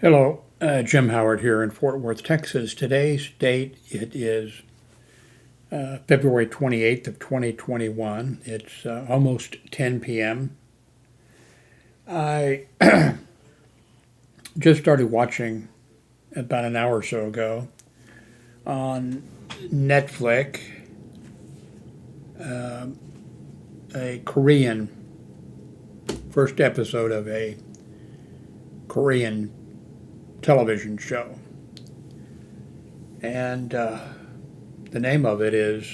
Hello, Jim Howard here in Fort Worth, Texas. Today's date it is February 28th of 2021. It's almost 10 p.m. I just started watching about an hour or so ago on Netflix a Korean first episode of a Korean television show. And the name of it is,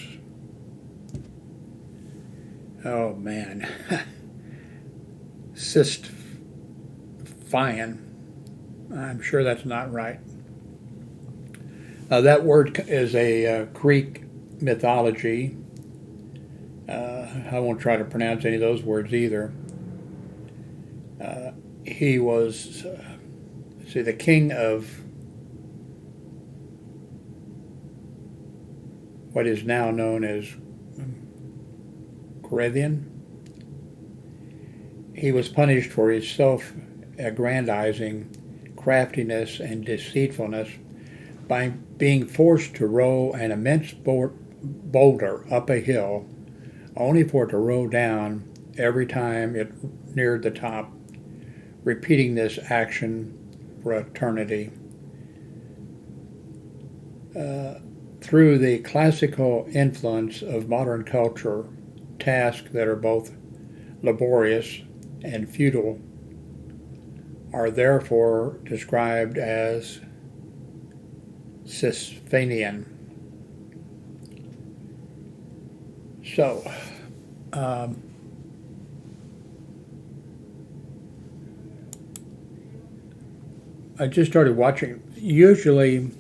oh man, Sisyphian. I'm sure that's not right. That word is a Greek mythology. I won't try to pronounce any of those words either. He was, the king of what is now known as Korean. He was punished for his self-aggrandizing craftiness and deceitfulness by being forced to roll an immense boulder up a hill, only for it to roll down every time it neared the top, repeating this action for eternity. Through the classical influence of modern culture, tasks that are both laborious and futile are therefore described as Sisyphean. So, I just started watching. Usually,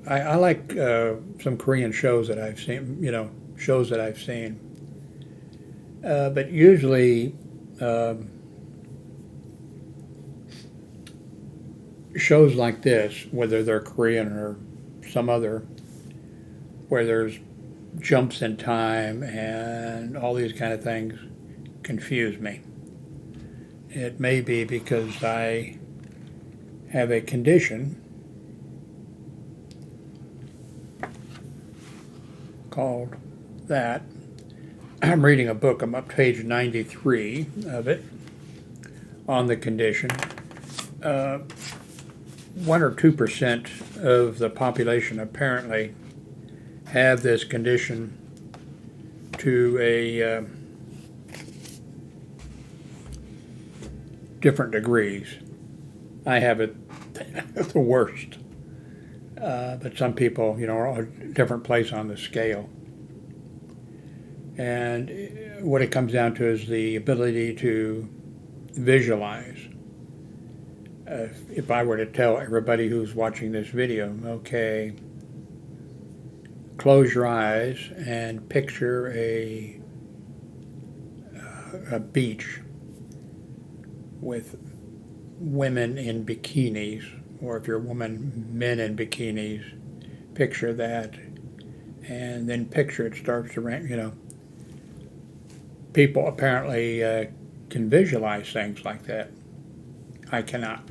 I like some Korean shows that I've seen, shows that I've seen. But usually, shows like this, whether they're Korean or some other, where there's jumps in time and all these kind of things, confuse me. It may be because I have a condition called that. I'm reading a book. I'm up page 93 of it on the condition. 1 or 2% of the population apparently have this condition to a different degrees. I have it the worst. But some people, are a different place on the scale. And what it comes down to is the ability to visualize. If I were to tell everybody who's watching this video, okay, close your eyes and picture a beach with women in bikinis, or if you're a woman, men in bikinis, picture that, and then picture it starts to rain, People apparently can visualize things like that. I cannot.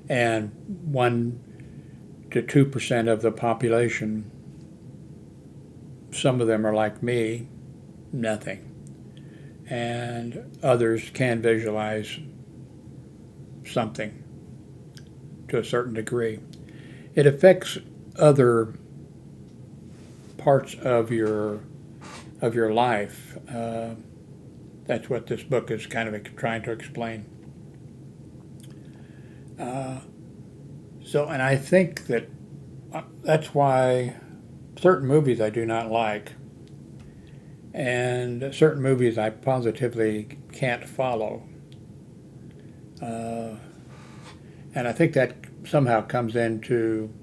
And 1 to 2% of the population, some of them are like me, nothing. And others can visualize something to a certain degree. It affects other parts of your life. That's what this book is kind of trying to explain. And I think that that's why certain movies I do not like, and certain movies I positively can't follow. And I think that somehow comes into,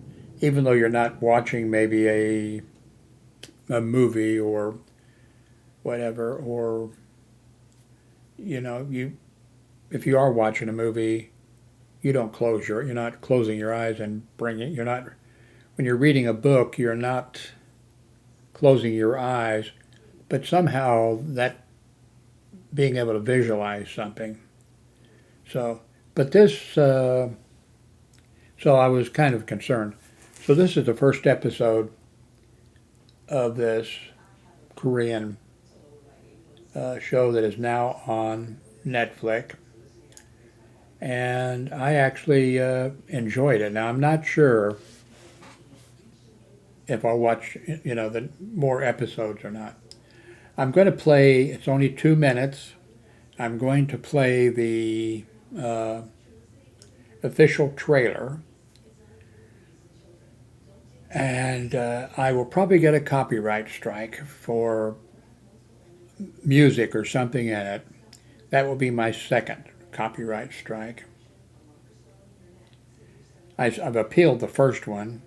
even though you're not watching maybe a movie or whatever, or if you are watching a movie, you're not closing your eyes and when you're reading a book, you're not closing your eyes, but somehow that being able to visualize something. So But this, so I was kind of concerned. So this is the first episode of this Korean show that is now on Netflix, and I actually enjoyed it. Now I'm not sure if I'll watch, the more episodes or not. I'm going to play. It's only 2 minutes. I'm going to play the official trailer, and I will probably get a copyright strike for music or something in it. That will be my second copyright strike. I've appealed the first one,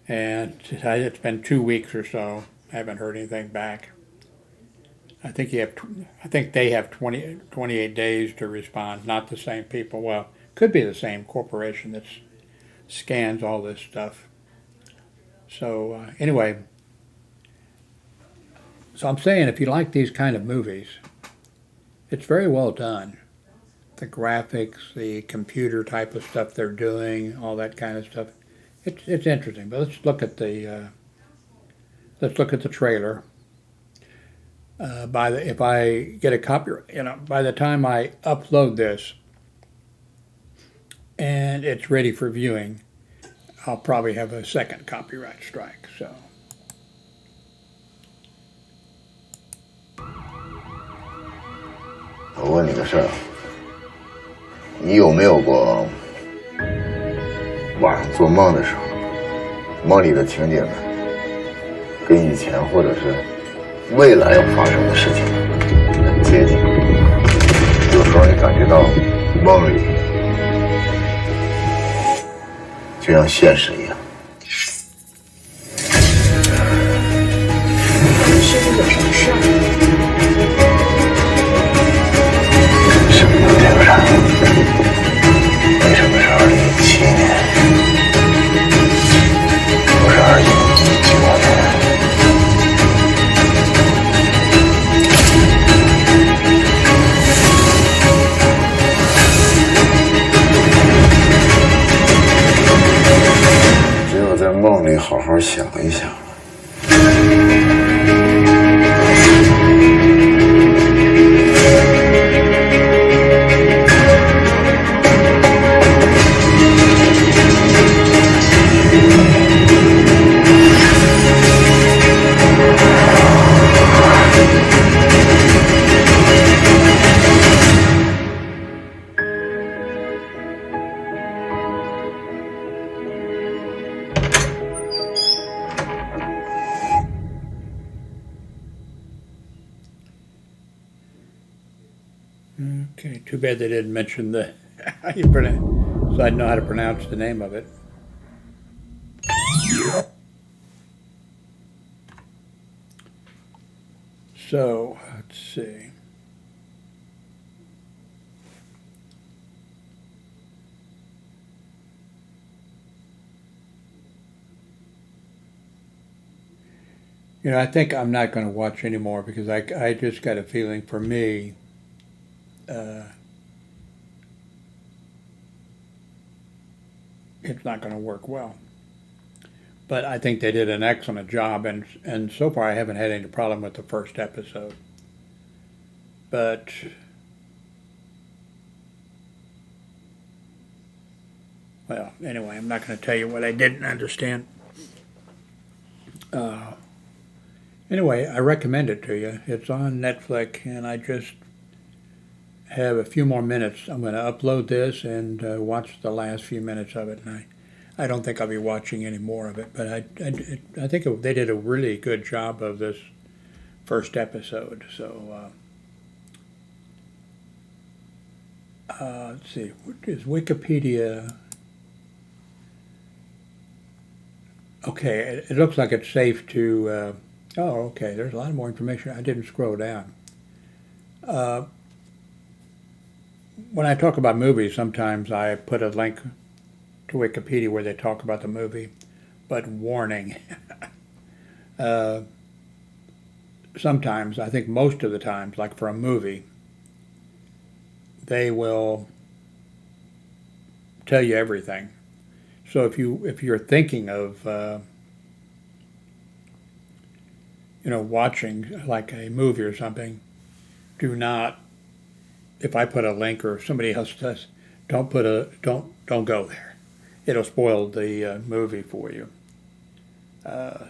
and it's been 2 weeks or so. I haven't heard anything back. I think they have 28 days to respond. Not the same people. Well, could be the same corporation that scans all this stuff. So anyway, so I'm saying if you like these kind of movies, it's very well done. The graphics, the computer type of stuff they're doing, all that kind of stuff. It's interesting. But let's look at the trailer. If I get a copyright, by the time I upload this and it's ready for viewing, I'll probably have a second copyright strike. So. 我问你个事儿，你有没有过晚上做梦的时候，梦里的情节们跟以前或者是未来要发生的事情很接近？有时候你感觉到梦里就像现实一样。师傅有什么事儿？ 为什么是2017年，不是2019年？只有在梦里好好想一想。 Okay, too bad they didn't mention the how you pronounce, so I'd know how to pronounce the name of it. So let's see. I think I'm not going to watch anymore because I just got a feeling for me. It's not going to work well. But I think they did an excellent job, and so far I haven't had any problem with the first episode. But well, anyway, I'm not going to tell you what I didn't understand. Anyway, I recommend it to you. It's on Netflix, and I just have a few more minutes. I'm going to upload this and watch the last few minutes of it. And I don't think I'll be watching any more of it, but I think they did a really good job of this first episode. So let's see, what is Wikipedia? Okay, it looks like it's safe to. Oh, okay. There's a lot more information. I didn't scroll down. When I talk about movies, sometimes I put a link to Wikipedia where they talk about the movie, but warning. Sometimes, I think most of the times, like for a movie, they will tell you everything. So if you're thinking of watching like a movie or something, do not. If I put a link or somebody else does, don't go there. It'll spoil the movie for you.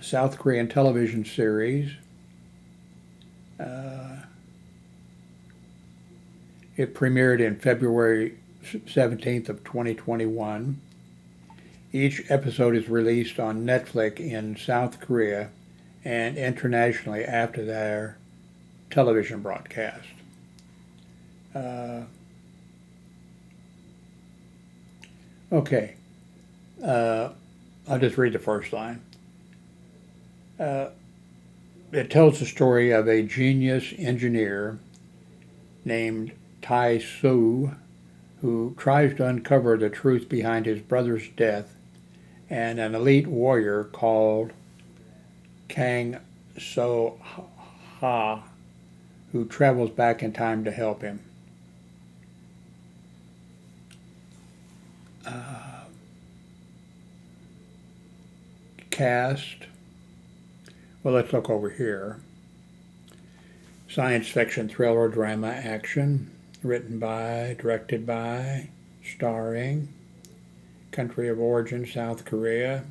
South Korean television series. It premiered in February 17th of 2021. Each episode is released on Netflix in South Korea and internationally after their television broadcast. Okay, I'll just read the first line. It tells the story of a genius engineer named Tae-sul who tries to uncover the truth behind his brother's death, and an elite warrior called Kang Seo-hae who travels back in time to help him. Cast. Well, let's look over here. Science fiction, thriller, drama, action. Written by, directed by, starring. Country of origin, South Korea.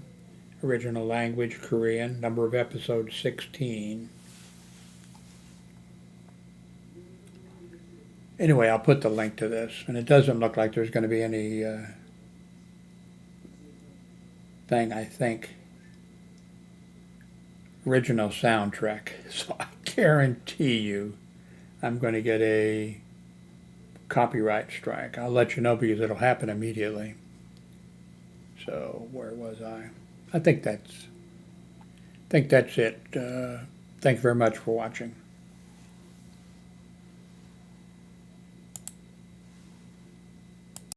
Original language, Korean. Number of episodes, 16. Anyway, I'll put the link to this. And it doesn't look like there's going to be any thing, I think. Original soundtrack. So I guarantee you I'm going to get a copyright strike. I'll let you know because it'll happen immediately. So where was I? I think that's it. Thank you very much for watching.